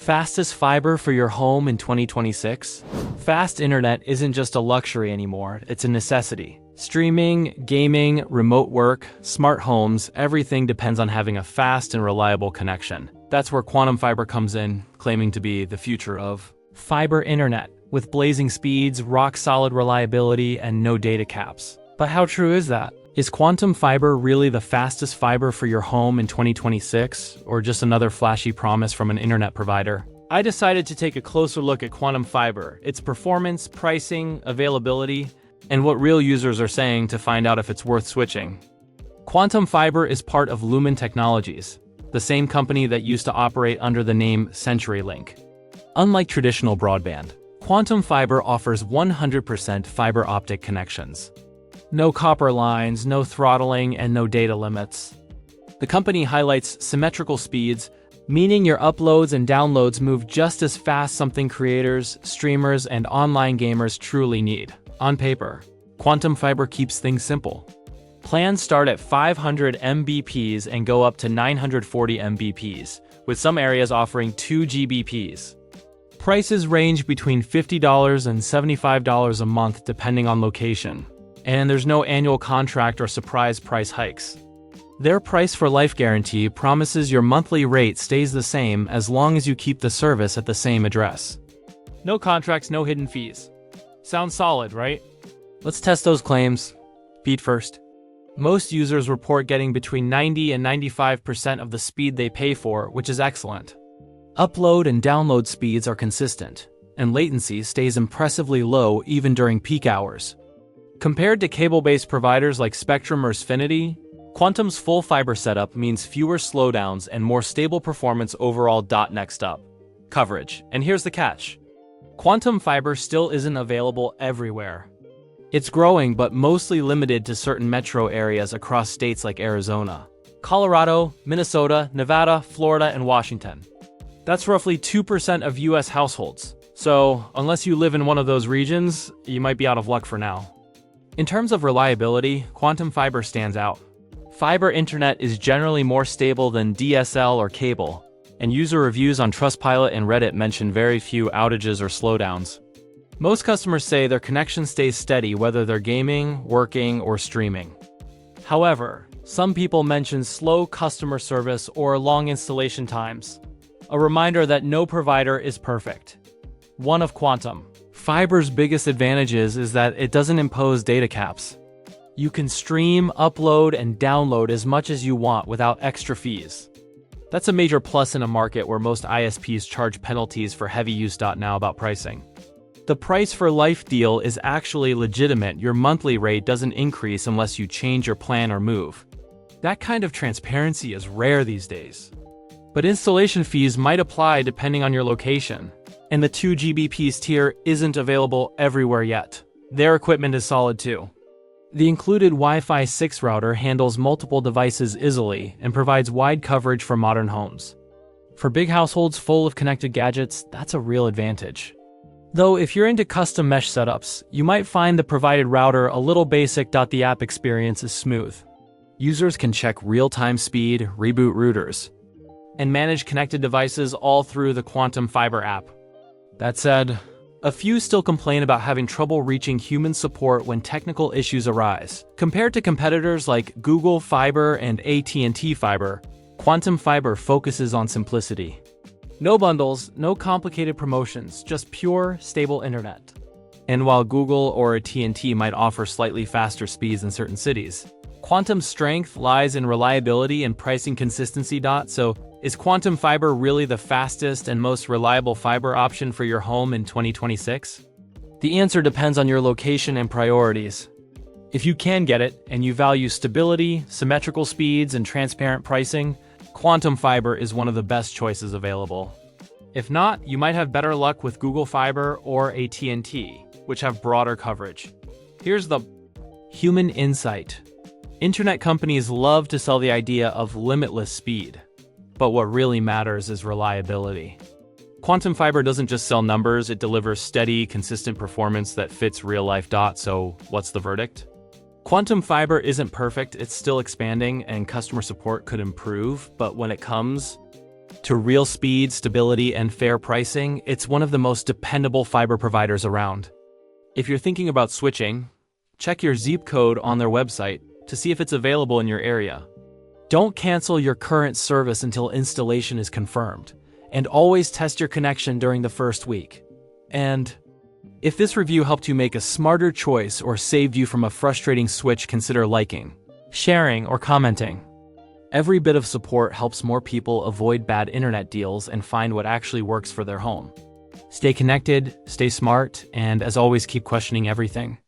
Fastest fiber for your home in 2026? Fast internet isn't just a luxury anymore, it's a necessity. Streaming, gaming, remote work, smart homes, everything depends on having a fast and reliable connection. That's where Quantum Fiber comes in, claiming to be the future of fiber internet, with blazing speeds, rock-solid reliability, and no data caps. But how true is that? Is Quantum Fiber really the fastest fiber for your home in 2026, or just another flashy promise from an internet provider? I decided to take a closer look at Quantum Fiber, its performance, pricing, availability, and what real users are saying to find out if it's worth switching. Quantum Fiber is part of Lumen Technologies, the same company that used to operate under the name CenturyLink. Unlike traditional broadband, Quantum Fiber offers 100% fiber-optic connections. No copper lines, no throttling, and no data limits. The company highlights symmetrical speeds, meaning your uploads and downloads move just as fast, something creators, streamers, and online gamers truly need. On paper, Quantum Fiber keeps things simple. Plans start at 500 Mbps and go up to 940 Mbps, with some areas offering 2 Gbps. Prices range between $50 and $75 a month depending on location. And there's no annual contract or surprise price hikes. Their price for life guarantee promises your monthly rate stays the same as long as you keep the service at the same address. No contracts, no hidden fees. Sounds solid, right? Let's test those claims. Feed first. Most users report getting between 90 and 95% of the speed they pay for, which is excellent. Upload and download speeds are consistent, and latency stays impressively low even during peak hours. Compared to cable-based providers like Spectrum or Xfinity, Quantum's full fiber setup means fewer slowdowns and more stable performance overall. Next up, coverage. And here's the catch. Quantum Fiber still isn't available everywhere. It's growing but mostly limited to certain metro areas across states like Arizona, Colorado, Minnesota, Nevada, Florida, and Washington. That's roughly 2% of US households. So, unless you live in one of those regions, you might be out of luck for now. In terms of reliability, Quantum Fiber stands out. Fiber internet is generally more stable than DSL or cable, and user reviews on Trustpilot and Reddit mention very few outages or slowdowns. Most customers say their connection stays steady whether they're gaming, working, or streaming. However, some people mention slow customer service or long installation times. A reminder that no provider is perfect. One of Quantum Fiber's biggest advantages is that it doesn't impose data caps. You can stream, upload, and download as much as you want without extra fees. That's a major plus in a market where most ISPs charge penalties for heavy use. Now about pricing. The price for life deal is actually legitimate. Your monthly rate doesn't increase unless you change your plan or move. That kind of transparency is rare these days. But installation fees might apply depending on your location. And the 2 Gbps tier isn't available everywhere yet. Their equipment is solid too. The included Wi-Fi 6 router handles multiple devices easily and provides wide coverage for modern homes. For big households full of connected gadgets, that's a real advantage. Though if you're into custom mesh setups, you might find the provided router a little basic. The app experience is smooth. Users can check real-time speed, reboot routers, and manage connected devices all through the Quantum Fiber app. That said, a few still complain about having trouble reaching human support when technical issues arise. Compared to competitors like Google Fiber and AT&T Fiber, Quantum Fiber focuses on simplicity. No bundles, no complicated promotions, just pure, stable internet. And while Google or AT&T might offer slightly faster speeds in certain cities, Quantum's strength lies in reliability and pricing consistency. So, is Quantum Fiber really the fastest and most reliable fiber option for your home in 2026? The answer depends on your location and priorities. If you can get it, and you value stability, symmetrical speeds, and transparent pricing, Quantum Fiber is one of the best choices available. If not, you might have better luck with Google Fiber or AT&T, which have broader coverage. Here's the human insight. Internet companies love to sell the idea of limitless speed. But what really matters is reliability. Quantum Fiber doesn't just sell numbers, it delivers steady, consistent performance that fits real life. So, what's the verdict? Quantum Fiber isn't perfect, it's still expanding, and customer support could improve, but when it comes, To real speed, stability, and fair pricing, it's one of the most dependable fiber providers around. If you're thinking about switching, check your zip code on their website to see if it's available in your area. Don't cancel your current service until installation is confirmed, and always test your connection during the first week. And if this review helped you make a smarter choice or saved you from a frustrating switch, consider liking, sharing, or commenting. Every bit of support helps more people avoid bad internet deals and find what actually works for their home. Stay connected, stay smart, and as always, keep questioning everything.